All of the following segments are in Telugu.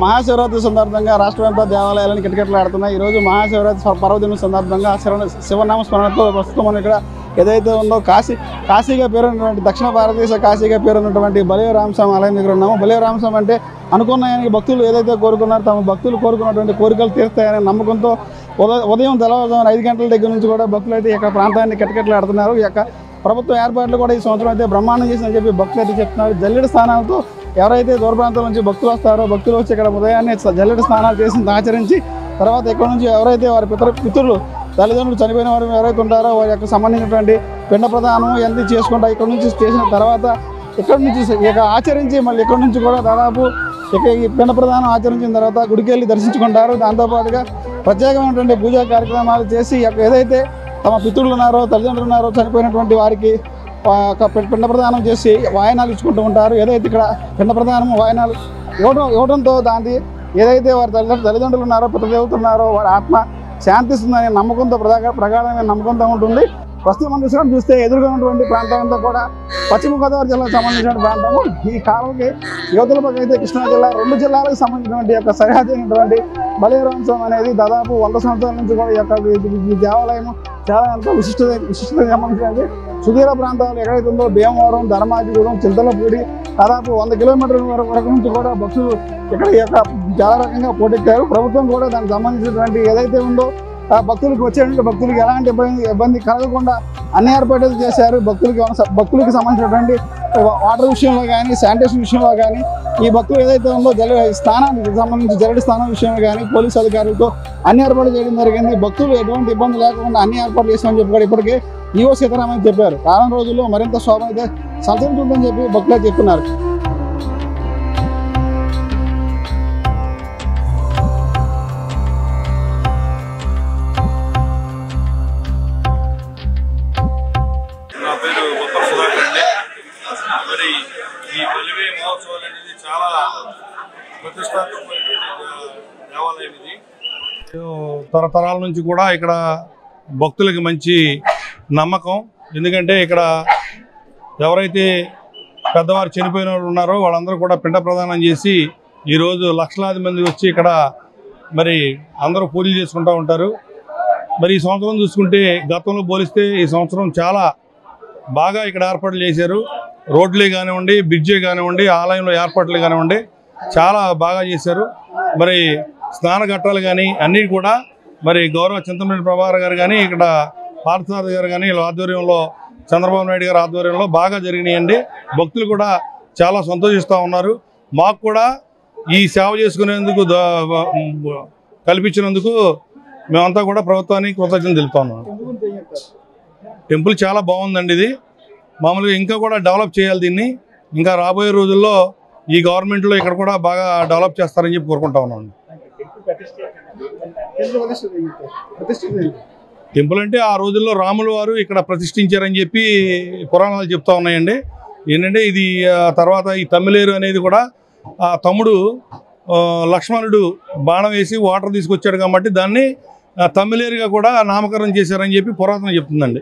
మహాశివరాత్రి సందర్భంగా రాష్ట్రవ్యాప్త దేవాలయాలను కిటకిటలాడుతున్నాయి. ఈరోజు మహాశివరాత్రి పర్వదినం సందర్భంగా శివనామ స్మరణతో ప్రస్తుతం మనం ఇక్కడ ఏదైతే ఉందో కాశీగా పేరున్నటువంటి దక్షిణ భారతదేశ కాశీగా పేరున్నటువంటి బలియ రామస్వామి ఆలయం దగ్గర ఉన్నాము. బలియ రామస్వామి అంటే అనుకున్నాయని భక్తులు ఏదైతే కోరుకున్నారో తమ భక్తులు కోరుకున్నటువంటి కోరికలు తీరుతాయనే నమ్మకంతో ఉదయం తెల్లవారుజామున 5 గంటల దగ్గర నుంచి కూడా భక్తులు అయితే ఇక్కడ ప్రాంతాన్ని కిటకిటలాడుతున్నారు. ఈ యొక్క ప్రభుత్వ ఏర్పాట్లు కూడా ఈ సంవత్సరం అయితే బ్రహ్మాండం చేసిందని చెప్పి భక్తులు అయితే చెప్తున్నారు. జల్లెడ స్థానాలతో ఎవరైతే దూర ప్రాంతాల నుంచి భక్తులు వస్తారో భక్తులు వచ్చి ఇక్కడ ఉదయాన్నే జల్లెడ స్నానాలు చేసి ఆచరించి తర్వాత ఇక్కడ నుంచి ఎవరైతే వారి పితరులు తల్లిదండ్రులు చనిపోయిన వారు ఎవరైతే ఉంటారో వారి యొక్క సంబంధించినటువంటి పిండ ప్రదానం ఎంత చేసుకుంటా ఇక్కడ నుంచి చేసిన తర్వాత ఇక్కడ నుంచి ఇక ఆచరించి మళ్ళీ ఇక్కడ నుంచి కూడా దాదాపు ఇక ఈ పిండ ప్రదానం ఆచరించిన తర్వాత గుడికి వెళ్ళి దర్శించుకుంటారు. దాంతోపాటుగా ప్రత్యేకమైనటువంటి పూజా కార్యక్రమాలు చేసి ఏదైతే తమ పితృలు ఉన్నారో తల్లిదండ్రులు ఉన్నారో చనిపోయినటువంటి వారికి పిండ ప్రదానం చేసి వాయనాలు ఇచ్చుకుంటూ ఉంటారు. ఏదైతే ఇక్కడ పిండ ప్రదానం వాయనాలు ఇవ్వడంతో దాన్ని ఏదైతే వారి తల్లిదండ్రులు ఉన్నారో పితృదేవతలు ఉన్నారో వారి ఆత్మ శాంతిస్తుందనే నమ్మకంతో ప్రగాఢమైన నమ్మకంతో ఉంటుంది. ప్రస్తుతం మనం చూస్తే ఎదురుగా ఉన్నటువంటి ప్రాంతం అంతా కూడా పశ్చిమ గోదావరి జిల్లాకు సంబంధించిన ప్రాంతము. ఈ కాలంకి యువతల పక్క అయితే కృష్ణా జిల్లా 2 జిల్లాలకు సంబంధించినటువంటి యొక్క సరిహద్దు అయినటువంటి బలియ రామస్వామి అనేది దాదాపు 100 సంవత్సరాల నుంచి కూడా ఈ దేవాలయం చాలా ఎంతో విశిష్టత సంబంధించినది. సుదూర ప్రాంతాలు ఎక్కడైతే ఉందో భీమవరం, ధర్మాజిగూడెం, చింతలపూడి దాదాపు 100 కిలోమీటర్ల వరకు నుంచి కూడా భక్తులు ఇక్కడ ఈ యొక్క చాలా రకంగా పోటెత్తారు. ప్రభుత్వం కూడా దానికి సంబంధించినటువంటి ఏదైతే ఉందో భక్తులకు వచ్చేటువంటి భక్తులకు ఎలాంటి ఇబ్బంది కలగకుండా అన్ని ఏర్పాట్లు చేశారు. భక్తులకు సంబంధించినటువంటి వాటర్ విషయంలో కానీ శానిటేషన్ విషయంలో కానీ ఈ భక్తులు ఏదైతే ఉందో స్థానానికి సంబంధించి జల్లెడ స్థానం విషయంలో కానీ పోలీసు అధికారులతో అన్ని ఏర్పాట్లు చేయడం జరిగింది. భక్తులు ఎటువంటి ఇబ్బంది లేకుండా అన్ని ఏర్పాట్లు చేస్తామని చెప్పి ఇప్పటికే ఈవో సీతారామన్ చెప్పారు. రానున్న రోజుల్లో మరింత శోభ అయితే సంతరించుంటుందని చెప్పి భక్తులు చెప్తున్నారు. ఈ బలివే మహోత్సవాలు అనేది చాలా ప్రతిష్టాత్మకమైనటువంటి దేవాలయం. ఇది తరతరాల నుంచి కూడా ఇక్కడ భక్తులకి మంచి నమ్మకం. ఎందుకంటే ఇక్కడ ఎవరైతే పెద్దవారు చనిపోయిన వాళ్ళు ఉన్నారో వాళ్ళందరూ కూడా పిండ ప్రదానం చేసి ఈరోజు లక్షలాది మంది వచ్చి ఇక్కడ మరి అందరూ పూజలు చేసుకుంటూ ఉంటారు. మరి ఈ సంవత్సరం చూసుకుంటే గతంలో పోలిస్తే ఈ సంవత్సరం చాలా బాగా ఇక్కడ ఏర్పాట్లు చేశారు. రోడ్లే కానివ్వండి, బ్రిడ్జే కానివ్వండి, ఆలయంలో ఏర్పాట్లు కానివ్వండి చాలా బాగా చేశారు. మరి స్నాన ఘట్టాలు కానీ అన్నీ కూడా మరి గౌరవ చింతమనేని ప్రభాకర్ గారు కానీ ఇక్కడ పార్థసారథి గారు కానీ వీళ్ళ ఆధ్వర్యంలో చంద్రబాబు నాయుడు గారి ఆధ్వర్యంలో బాగా జరిగినాయండి. భక్తులు కూడా చాలా సంతోషిస్తూ ఉన్నారు. మాకు కూడా ఈ సేవ చేసుకునేందుకు కల్పించినందుకు మేమంతా కూడా ప్రభుత్వానికి కృతజ్ఞతలు తెలుపుతా ఉన్నాం. టెంపుల్ చాలా బాగుందండి. ఇది మామూలుగా ఇంకా కూడా డెవలప్ చేయాలి. దీన్ని ఇంకా రాబోయే రోజుల్లో ఈ గవర్నమెంట్లో ఇక్కడ కూడా బాగా డెవలప్ చేస్తారని చెప్పి కోరుకుంటా ఉన్నాను. టెంపుల్ అంటే ఆ రోజుల్లో రాములు వారు ఇక్కడ ప్రతిష్ఠించారని చెప్పి పురాణాలు చెప్తా ఉన్నాయండి. ఏంటంటే ఇది తర్వాత ఈ తమ్మిలేరు అనేది కూడా ఆ తమ్ముడు లక్ష్మణుడు బాణం వేసి వాటర్ తీసుకొచ్చాడు కాబట్టి దాన్ని తమ్మిలేరుగా కూడా నామకరణం చేశారని చెప్పి పురాతనం చెప్తుందండి.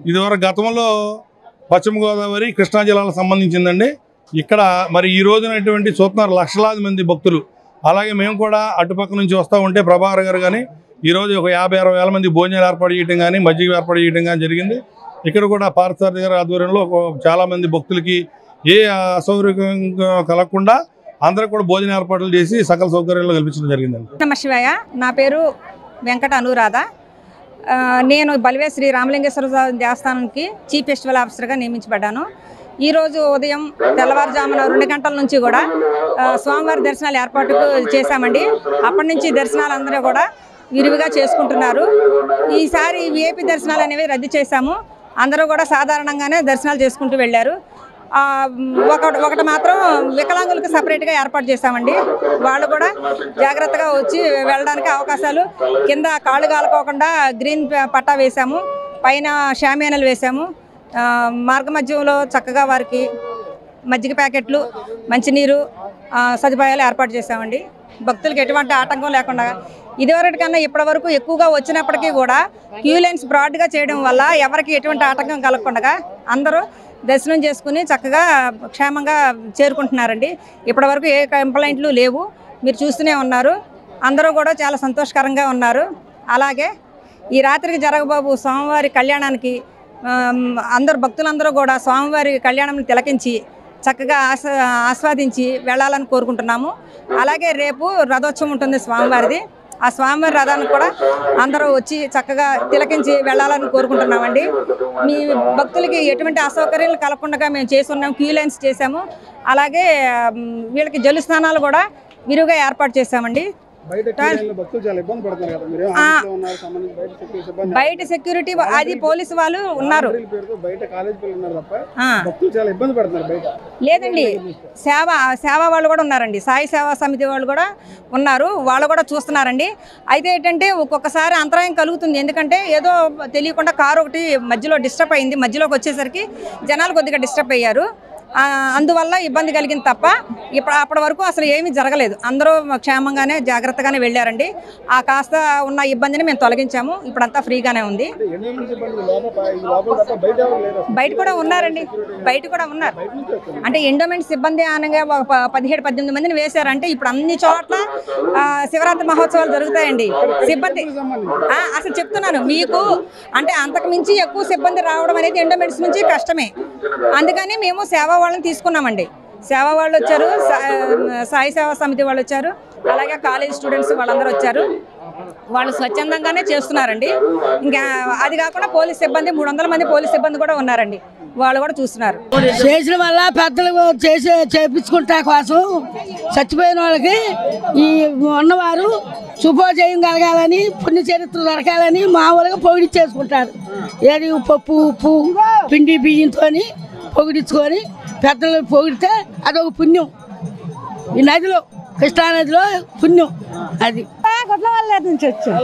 ఇదివరకు గతంలో పశ్చిమ గోదావరి కృష్ణా జిల్లాలకు సంబంధించిందండి. ఇక్కడ మరి ఈ రోజునటువంటి చూస్తున్నారు లక్షలాది మంది భక్తులు. అలాగే మేము కూడా అటుపక్క నుంచి వస్తూ ఉంటే ప్రభాకర్ గారు కానీ ఈరోజు ఒక 50-60 వేల మంది భోజనాలు ఏర్పాటు చేయడం కానీ మజ్జిగ ఏర్పాటు చేయడం కానీ జరిగింది. ఇక్కడ కూడా పార్థసారథి గారి ఆధ్వర్యంలో చాలామంది భక్తులకి ఏ అసౌకర్యం కలగకుండా అందరూ కూడా భోజన ఏర్పాట్లు చేసి సకల సౌకర్యాలు కల్పించడం జరిగిందండి. నమః శివాయ. నా పేరు వెంకట అనురాధ. నేను బలివే శ్రీ రామలింగేశ్వర దేవస్థానానికి చీఫ్ ఫెస్టివల్ ఆఫీసర్గా నియమించబడ్డాను. ఈరోజు ఉదయం తెల్లవారుజామున 2 గంటల నుంచి కూడా స్వామివారి దర్శనాలు ఏర్పాటు చేశామండి. అప్పటి నుంచి దర్శనాలు అందరూ కూడా విరివిగా చేసుకుంటున్నారు. ఈసారి విఐపి దర్శనాలు అనేవి రద్దు చేశాము. అందరూ కూడా సాధారణంగానే దర్శనాలు చేసుకుంటూ వెళ్ళారు. ఒకటి మాత్రం వికలాంగులకు సపరేట్గా ఏర్పాటు చేశామండి. వాళ్ళు కూడా జాగ్రత్తగా వచ్చి వెళ్ళడానికి అవకాశాలు కింద కాళ్ళు కాలుకోకుండా గ్రీన్ పట్టా వేసాము, పైన షామియానాలు వేసాము. మార్గ మధ్యంలో చక్కగా వారికి మజ్జిగ ప్యాకెట్లు, మంచినీరు సదుపాయాలు ఏర్పాటు చేశామండి. భక్తులకు ఎటువంటి ఆటంకం లేకుండా. ఇదివరటి కన్నా ఇప్పటి వరకు ఎక్కువగా వచ్చినప్పటికీ కూడా క్యూ లైన్స్ బ్రాడ్గా చేయడం వల్ల ఎవరికి ఎటువంటి ఆటంకం కలగకుండా అందరూ దర్శనం చేసుకుని చక్కగా క్షేమంగా చేరుకుంటున్నారండి. ఇప్పటివరకు ఏ కంప్లైంట్లు లేవు, మీరు చూస్తూనే ఉన్నారు. అందరూ కూడా చాలా సంతోషకరంగా ఉన్నారు. అలాగే ఈ రాత్రికి జరగబాబు స్వామివారి కళ్యాణానికి అందరు భక్తులందరూ కూడా స్వామివారి కళ్యాణం తిలకించి చక్కగా ఆస్వాదించి వెళ్ళాలని కోరుకుంటున్నాము. అలాగే రేపు రథోత్సవం ఉంటుంది స్వామివారిది. ఆ స్వామివారి రథానికి కూడా అందరూ వచ్చి చక్కగా తిలకించి వెళ్ళాలని కోరుకుంటున్నామండి. మీ భక్తులకి ఎటువంటి అసౌకర్యాలు కలగకుండా మేము చేస్తున్నాం, క్యూ లైన్స్ చేసాము. అలాగే వీళ్ళకి జలు స్నానాలు కూడా విరివిగా ఏర్పాటు చేశామండి. బయట సెక్యూరిటీ అది పోలీసు వాళ్ళు ఉన్నారు. లేదండి, సేవ వాళ్ళు కూడా ఉన్నారండి. సాయి సేవా సమితి వాళ్ళు కూడా ఉన్నారు, వాళ్ళు కూడా చూస్తున్నారండి. అయితే ఏంటంటే ఒక్కొక్కసారి అంతరాయం కలుగుతుంది. ఎందుకంటే ఏదో తెలియకుండా కారు ఒకటి మధ్యలో డిస్టర్బ్ అయింది. మధ్యలోకి వచ్చేసరికి జనాలు కొద్దిగా డిస్టర్బ్ అయ్యారు. అందువల్ల ఇబ్బంది కలిగింది తప్ప అప్పటి వరకు అసలు ఏమీ జరగలేదు. అందరూ క్షేమంగానే జాగ్రత్తగానే వెళ్ళారండి. ఆ కాస్త ఉన్న ఇబ్బందిని మేము తొలగించాము. ఇప్పుడంతా ఫ్రీగానే ఉంది. బయట కూడా ఉన్నారండి, బయట కూడా ఉన్నారు. అంటే ఎండోమెంట్ సిబ్బంది అనగా 17-18 మందిని వేశారంటే ఇప్పుడు అన్ని చోట్ల శివరాత్రి మహోత్సవాలు జరుగుతాయండి. సిబ్బంది అసలు చెప్తున్నాను మీకు, అంటే అంతకు మించి ఎక్కువ సిబ్బంది రావడం అనేది ఎండోమెంట్స్ నుంచి కష్టమే. అందుకని మేము సేవా వాళ్ళని తీసుకున్నామండి. సేవా వాళ్ళు వచ్చారు, సాయి సేవా సమితి వాళ్ళు వచ్చారు, అలాగే కాలేజ్ స్టూడెంట్స్ వాళ్ళందరూ వచ్చారు. వాళ్ళు స్వచ్ఛందంగానే చేస్తున్నారండి. ఇంకా అది కాకుండా పోలీస్ సిబ్బంది 300 మంది పోలీస్ సిబ్బంది కూడా ఉన్నారండి, వాళ్ళు కూడా చూస్తున్నారు. చేసిన వల్ల పెద్దలు చేపించుకుంటా కోసం చచ్చిపోయిన వాళ్ళకి ఈ ఉన్నవారు శుభోజయం కలగాలని, పుణ్యచరిత్ర దొరకాలని మామూలుగా పొగిడిచ్చేసుకుంటారు. ఏది పప్పు ఉప్పు పిండి బియ్యంతో పొగిడించుకొని పెద్దలు పొగిడితే అదొక పుణ్యం. ఈ నదిలో, కృష్ణానదిలో పుణ్యం అది. గుడ్లవల్లి నుంచి వచ్చాం.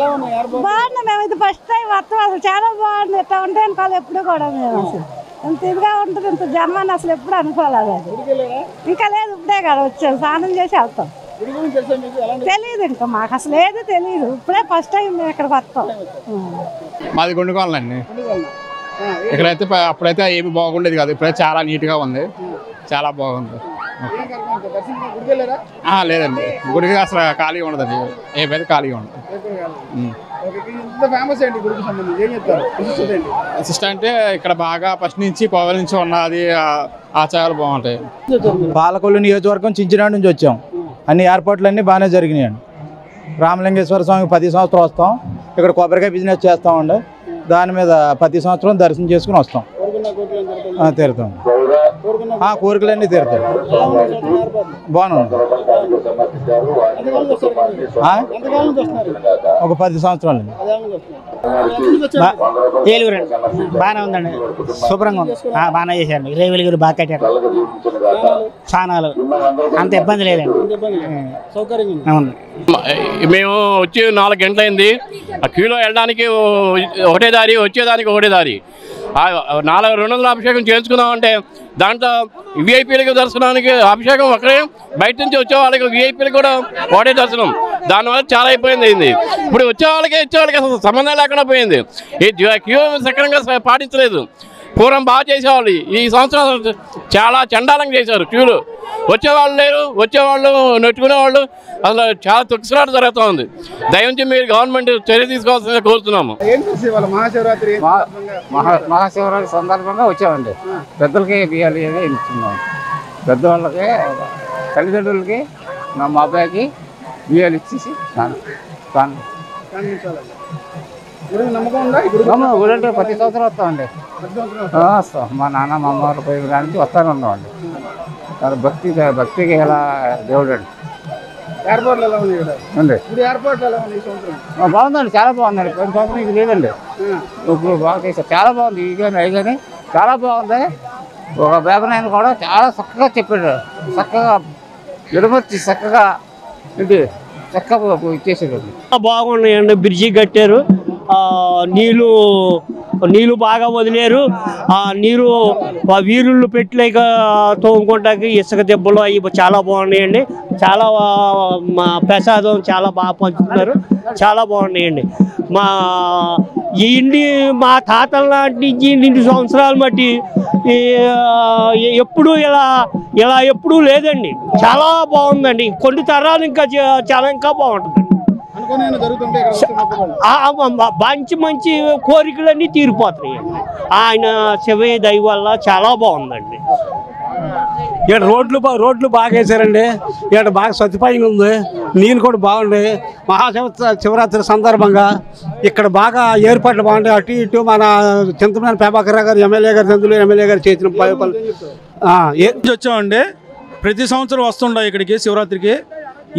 బాగుంది, మేమైతే ఫస్ట్ టైం వస్తాం. అసలు చాలా బాగుంది. ఇట్లా ఉంటే అనుకోవాలి ఎప్పుడు కూడా. మేము అసలు ఇంత ఇదిగా ఉంటుంది, ఇంత జన్మాన్ని అసలు ఎప్పుడు అనుకోలేదు. అది ఇంకా లేదు, ఇప్పుడే కదా వచ్చాం, స్నానం చేసి వెళ్తాం. తెలియదు, ఇంకా మాకు అసలు ఏది తెలియదు. ఇప్పుడే ఫస్ట్ టైం మేము ఇక్కడికి వస్తాం. మాది గుండుకోవాలండి. ఇక్కడైతే అప్పుడైతే ఏమి బాగుండేది కాదు, ఇప్పుడైతే చాలా నీట్గా ఉంది, చాలా బాగుంది. లేదండి, గుడికి అసలు ఖాళీగా ఉండదండి, ఏమైతే ఖాళీగా ఉండదు. విశిష్ట అంటే ఇక్కడ బాగా ఫస్ట్ నుంచి కోవెల నుంచి ఉన్నది ఆచారాలు బాగుంటాయి. పాలకొల్లు నియోజకవర్గం చించినాడు నుంచి వచ్చాం. అన్ని ఏర్పాట్లన్నీ బాగానే జరిగినాయండి. రామలింగేశ్వర స్వామికి 10 సంవత్సరాలు వస్తాం. ఇక్కడ కొబ్బరికాయ బిజినెస్ చేస్తామండి. దాని మీద ప్రతి సంవత్సరం దర్శనం చేసుకుని వస్తాం, తీరుతాం. కోరికలన్నీ తీరుతాయి. బాగుంది. ఒక 10 సంవత్సరాలు. ఏలుగురండి, బాగానే ఉందండి, శుభ్రంగా ఉంది, బాగానే చేశారు. రేవులు బాగా కట్టారు, స్నానాలు అంత ఇబ్బంది లేదండి. మేము వచ్చి 4 గంటలైంది. ఆ క్యూలో వెళ్ళడానికి ఒకటే దారి, వచ్చేదానికి ఒకటే దారి. 200 అభిషేకం చేయించుకున్నామంటే దాంట్లో విఐపీలకు దర్శనానికి అభిషేకం ఒకటే, బయట నుంచి వచ్చే వాళ్ళకి విఐపీలకు కూడా ఒకటే దర్శనం. దానివల్ల చాలా ఇబ్బంది అయింది. ఇప్పుడు వచ్చే వాళ్ళకి అసలు సంబంధం లేకుండా పోయింది. ఈ క్యూ సక్రమంగా పాటించలేదు. పూర్వం బాగా చేసేవాళ్ళు, ఈ సంవత్సరం చాలా చండాలంగా చేశారు. క్యూలు వచ్చేవాళ్ళు లేరు, వచ్చేవాళ్ళు నెట్టుకునేవాళ్ళు, అసలు చాలా తొక్కిసలాట జరుగుతూ ఉంది. దయవుంచి మీరు గవర్నమెంట్ చర్య తీసుకోవాల్సిందిగా కోరుతున్నాము. మహాశివరాత్రి సందర్భంగా వచ్చామండి. పెద్దలకి బియ్యాలు ఇస్తున్నాం. పెద్దవాళ్ళకి, తల్లిదండ్రులకి, మా అబ్బాయికి బియ్యాలు ఇచ్చేసి గుడి అంటే 10 సంవత్సరాలు వస్తామండి. వస్తాం. మా నాన్న మా అమ్మవారు పోయిన దానికి వస్తానే ఉన్నామండి. భక్తికి ఎలా దేవుడు అండి. బాగుందండి, చాలా బాగుందండి. 10 సంవత్సరం ఇది లేదండి, ఇప్పుడు బాగా చేశారు. చాలా బాగుంది. ఇదిగానే చాలా బాగుంది. ఒక వేపనాయన కూడా చాలా చక్కగా చెప్పాడు. చక్కగా విడమర్చి చక్కగా ఇది చక్కగా ఇచ్చేసాడు. బాగున్నాయండి. బ్రిడ్జి కట్టారు, నీళ్ళు బాగా వదిలేరు. ఆ నీరు వీరుళ్ళు పెట్టలేక తోముకుంటాకి ఇసుక దెబ్బలు అవి చాలా బాగున్నాయండి. చాలా ప్రసాదం చాలా బాగా పంచుతున్నారు, చాలా బాగున్నాయండి. మా తాతల నాటి నుంచి 2 సంవత్సరాలు బట్టి ఎప్పుడు ఇలా ఎప్పుడూ లేదండి. చాలా బాగుందండి. కొన్ని తరాలు ఇంకా చాలా ఇంకా బాగుంటుందండి. మంచి కోరికలన్నీ తీరిపోతున్నాయండి. ఆయన శివయ్య దయ వల్ల చాలా బాగుందండి. ఇక్కడ రోడ్లు బాగా వేసారండి. ఇక్కడ బాగా సదుపాయంగా ఉంది. నీళ్ళు కూడా బాగుంది. శివరాత్రి సందర్భంగా ఇక్కడ బాగా ఏర్పాట్లు బాగుంటాయి. అటు ఇటు మన చింతమనేని ప్రభాకర్ గారు ఎమ్మెల్యే గారు చేసిన వచ్చామండి. ప్రతి సంవత్సరం వస్తుండే ఇక్కడికి శివరాత్రికి.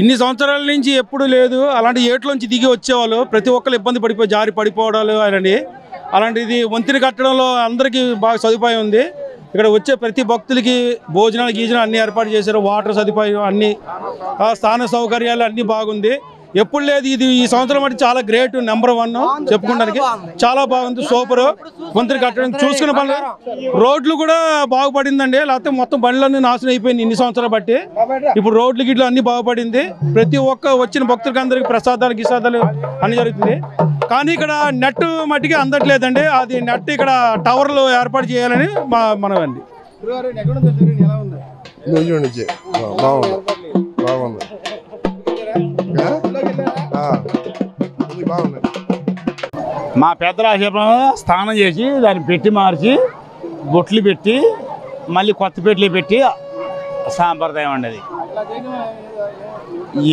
ఇన్ని సంవత్సరాల నుంచి ఎప్పుడు లేదు. అలాంటి ఏట్లోంచి దిగి వచ్చేవాళ్ళు ప్రతి ఒక్కరు ఇబ్బంది పడిపోయి జారి పడిపోవడాలు అలాంటిది వంతెన కట్టడంలో అందరికీ బాగా సదుపాయం ఉంది. ఇక్కడ వచ్చే ప్రతి భక్తులకి భోజనాలు అన్ని ఏర్పాటు చేశారు. వాటర్ సదుపాయం అన్ని స్థాన సౌకర్యాలు అన్నీ బాగుంది. ఎప్పుడు లేదు. ఇది ఈ సంవత్సరం అంటే చాలా గ్రేట్, నెంబర్ 1 చెప్పుకోవడానికి. చాలా బాగుంది. సూపర్. వంతెన కట్టడం చూసుకున్న పనులు. రోడ్లు కూడా బాగుపడిందండి. లేకపోతే మొత్తం బండ్లన్నీ నాశనం అయిపోయింది ఇన్ని సంవత్సరాలు బట్టి. ఇప్పుడు రోడ్లు గిట్లు అన్ని బాగుపడింది. ప్రతి ఒక్క వచ్చిన భక్తులకి అందరికి ప్రసాదాలు అన్ని జరుగుతుంది. కానీ ఇక్కడ నెట్ మట్టికి అందట్లేదండి. అది నెట్ ఇక్కడ టవర్లు ఏర్పాటు చేయాలని మనమండి. మా పెద్దల ఆశీర్వాదం స్నానం చేసి దాన్ని పెట్టి మార్చి బొట్లు పెట్టి మళ్ళీ కొత్త పెట్లు పెట్టి సాంప్రదాయం అండి. అది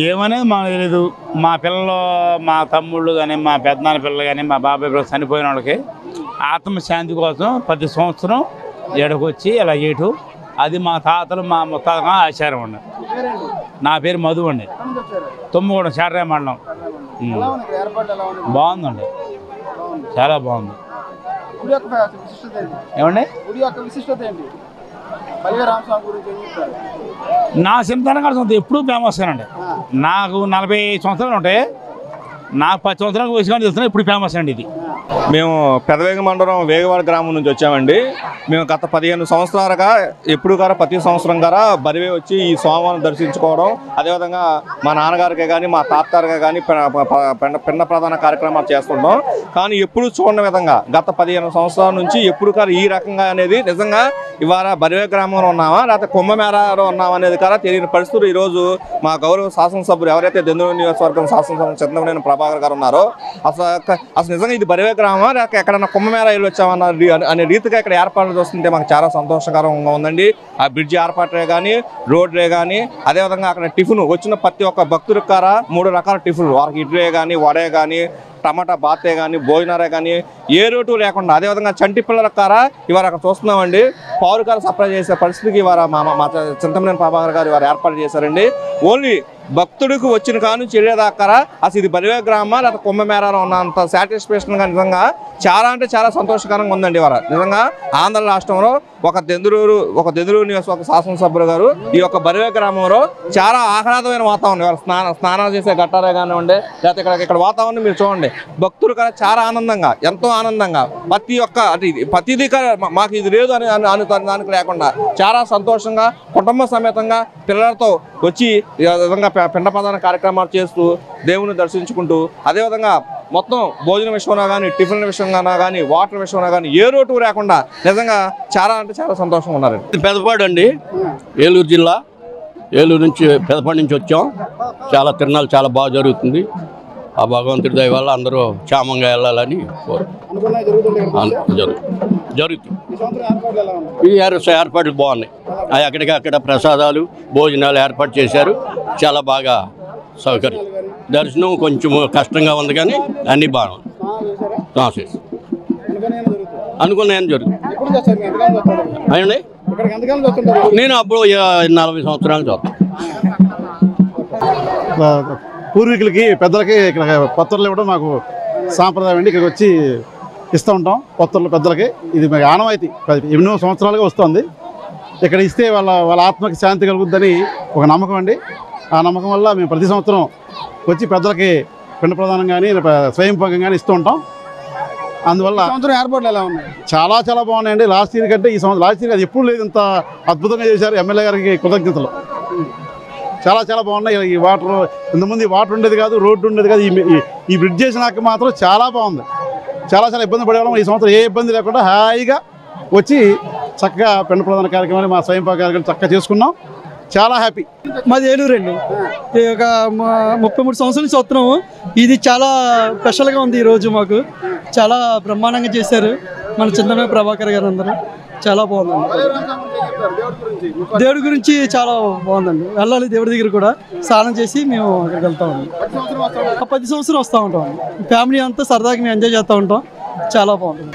ఏమనేది మాకు తెలియదు. మా పిల్లలు, మా తమ్ముళ్ళు కానీ, మా పెద్దనాన్న పిల్లలు కానీ, మా బాబాయ్ పిల్లలు చనిపోయిన వాళ్ళకి ఆత్మశాంతి కోసం ప్రతి సంవత్సరం ఎడకొచ్చి ఇలా చేయటం అది మా తాతలు మా ముత్తాతగా ఆచారం అండి. నా పేరు మధు అండి. తుమ్మగూడెం శాటరాయ మండలం. బాగుందండి. చాలా బాగుంది. ఏమండి నా సింతనగాడు ఎప్పుడూ ఫేమస్ అండి. నాకు 40 సంవత్సరాలు ఉంటాయి. నాకు 10 సంవత్సరాలకు వయసు కానీ తెలుస్తున్నా. ఇప్పుడు ఫేమస్ అండి ఇది. మేము పెదవేగ మండలం వేగవాడ గ్రామం నుంచి వచ్చామండి. మేము గత 15 సంవత్సరాలుగా ఎప్పుడు గారా ప్రతి సంవత్సరం గారా బరివే వచ్చి ఈ స్వామివారిని దర్శించుకోవడం, అదేవిధంగా మా నాన్నగారికే కానీ మా తాతగారికే కానీ పిండ ప్రధాన కార్యక్రమాలు చేస్తుంటాం. కానీ ఎప్పుడు చూడని విధంగా గత 15 సంవత్సరాల నుంచి ఎప్పుడు కాదు ఈ రకంగా అనేది నిజంగా ఇవాళ బరివే గ్రామంలో ఉన్నామా లేకపోతే కుంభమేళలో ఉన్నామా అనేది కదా తెలియని పరిస్థితులు ఈరోజు మా గౌరవ శాసనసభ్యులు ఎవరైతే దెందులూరు నియోజకవర్గం శాసనసభ్యులు చింతమనేని ప్రభాకర్ గారు ఉన్నారో అసలు నిజంగా ఇది బరివే గ్రామమా లేక ఎక్కడన్నా కుంభమేళ వెళ్ళి వచ్చామన్న అనే రీతిగా ఇక్కడ ఏర్పాట్లు చూస్తుంటే మాకు చాలా సంతోషకరంగా ఉందండి. ఆ బ్రిడ్జి ఏర్పాట్లే కానీ, రోడ్లే కానీ, అదేవిధంగా అక్కడ టిఫిన్ వచ్చిన ప్రతి ఒక్క భక్తులకు కారా 3 రకాల టిఫిన్లు, వాళ్ళకి ఇడ్లీ కానీ, వడే కానీ, టమాటా బాతే కానీ, భోజనాలే కానీ ఏ రోటు లేకుండా, అదేవిధంగా చంటి పిల్లల కారా ఇవాళ అక్కడ చూస్తున్నామండి. పౌరుకార సప్లై చేసే పరిస్థితికి ఇవాళ మా చింతమనేని ప్రభాకర్ గారు ఇవాళ ఏర్పాటు చేశారండి. ఓన్లీ భక్తుడికి వచ్చిన కాను చెల్లేదాకారా అసలు ఇది బరివే గ్రామం లేదా కుంభమేళలో ఉన్నంత సాటిస్ఫాక్షన్గా నిజంగా చాలా అంటే చాలా సంతోషకరంగా ఉందండి. ఇవాళ నిజంగా ఆంధ్ర రాష్ట్రంలో ఒక దెందులూరు నియోజకవర్గ శాసనసభ్యులు గారు ఈ యొక్క బరివే గ్రామంలో చాలా ఆహ్లాదమైన వాతావరణం. ఇవాళ స్నానాలు చేసే గట్టారే కానివ్వండి, లేకపోతే ఇక్కడ వాతావరణం మీరు చూడండి. భక్తులు కదా చాలా ఆనందంగా, ఎంతో ఆనందంగా ప్రతి ఒక్క ప్రతిదీ మాకు ఇది లేదు అని దానికి లేకుండా చాలా సంతోషంగా కుటుంబ సమేతంగా పిల్లలతో వచ్చి విధంగా పిండ ప్రధాన కార్యక్రమాలు చేస్తూ దేవుని దర్శించుకుంటూ, అదేవిధంగా మొత్తం భోజనం విషయంలో కానీ, టిఫిన్ విషయంగా కానీ, వాటర్ విషయంలో కానీ ఏ రోటు లేకుండా నిజంగా చాలా అంటే చాలా సంతోషంగా ఉన్నారండి. పెదపాడు అండి, ఏలూరు జిల్లా. ఏలూరు నుంచి పెదపాడు నుంచి వచ్చాం. చాలా తిరణాలు చాలా బాగా జరుగుతుంది. ఆ భగవంతుడి దయ వల్ల అందరూ క్షేమంగా వెళ్ళాలని జరుగుతుంది. ఈ ఏర్పాట్లు బాగున్నాయి. అక్కడికక్కడ ప్రసాదాలు, భోజనాలు ఏర్పాటు చేశారు. చాలా బాగా సౌకర్యం. దర్శనం కొంచెం కష్టంగా ఉంది కానీ అన్నీ బాగుంది. అనుకున్నాయని జరుగుతుంది. అయ్యండి నేను అప్పుడు 40 సంవత్సరాలు చూస్తాను. పూర్వీకులకి పెద్దలకి ఇక్కడ పత్రులు ఇవ్వడం మాకు సాంప్రదాయం అండి. ఇక్కడికి వచ్చి ఇస్తూ ఉంటాం పత్రులు పెద్దలకి. ఇది మాకు ఆనవాయితీ ఎన్నో సంవత్సరాలుగా వస్తుంది. ఇక్కడ ఇస్తే వాళ్ళ ఆత్మకి శాంతి కలుగుద్దని ఒక నమ్మకం అండి. ఆ నమ్మకం వల్ల మేము ప్రతి సంవత్సరం వచ్చి పెద్దలకి పిండ ప్రదానం కానీ స్వయం పాకం కానీ ఇస్తూ ఉంటాం. అందువల్ల సంవత్సరం ఏర్పాట్లు ఎలా ఉన్నాయి? చాలా చాలా బాగున్నాయండి. లాస్ట్ ఇయర్ కంటే ఈ సంవత్సరం లాస్ట్ ఇయర్ అది ఎప్పుడు లేదు ఇంత అద్భుతంగా చేశారు. ఎమ్మెల్యే గారికి కృతజ్ఞతలు. చాలా చాలా బాగున్నాయి. ఈ వాటర్ ఇంతకుముందు వాటర్ ఉండేది కాదు, రోడ్డు ఉండేది కాదు. ఈ బ్రిడ్జ్ చేసినాక మాత్రం చాలా బాగుంది. చాలా చాలా ఇబ్బంది పడేవాళ్ళం. ఈ సంవత్సరం ఏ ఇబ్బంది లేకుండా హాయిగా వచ్చి చక్కగా పెండ ప్రధాన కార్యక్రమాలు మా స్వయంపాక కార్యక్రమం చక్కగా చేసుకున్నాం. చాలా హ్యాపీ. మాది ఏలూరు అండి. ఒక 33 సంవత్సరాల నుంచి వస్తున్నాము. ఇది చాలా స్పెషల్గా ఉంది. ఈరోజు మాకు చాలా బ్రహ్మాండంగా చేశారు మన చింతన ప్రభాకర్ గారు అందరూ. చాలా బాగుందండి. దేవుడి గురించి చాలా బాగుందండి. వెళ్ళాలి దేవుడి దగ్గర కూడా స్నానం చేసి మేము అక్కడికి వెళ్తామండి. 10 సంవత్సరం వస్తూ ఉంటాం. ఫ్యామిలీ అంతా సరదాగా మేము ఎంజాయ్ చేస్తూ ఉంటాం. చాలా బాగుంటుంది.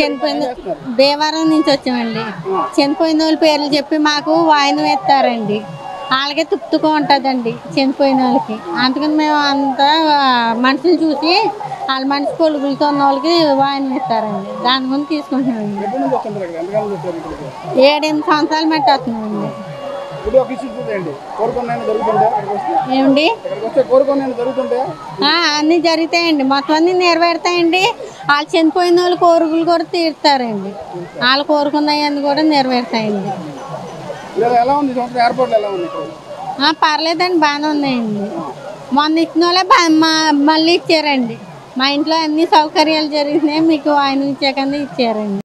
చనిపోయిన దేవారం నుంచి వచ్చామండి. చనిపోయిన వాళ్ళ పేర్లు చెప్పి మాకు వాయినం వేస్తారండి. వాళ్ళకే తుప్పుగా ఉంటుందండి చనిపోయిన వాళ్ళకి. అందుకని మేము అంతా మనుషులు చూసి వాళ్ళ మనిషి కొలుగులతో ఉన్న వాళ్ళకి వాయినం వేస్తారండి. దాని గురించి తీసుకుంటున్నామండి. 7-8 సంవత్సరాలు మట్టి వస్తున్నామండి. ఏమండి అన్నీ జరుగుతాయండి. మొత్తం అన్నీ నెరవేరుతాయండి. వాళ్ళు చనిపోయిన వాళ్ళు కోరికలు కూడా తీరుతారండి. వాళ్ళు కోరుకున్నవన్నీ కూడా నెరవేరుతాయండి. పర్లేదండి, బాగానే ఉన్నాయండి. మొన్న ఇచ్చిన వాళ్ళే మళ్ళీ ఇచ్చారండి. మా ఇంట్లో అన్ని సౌకర్యాలు జరుగుతున్నాయి. మీకు ఆయన ఇచ్చాకన్నా ఇచ్చారండి.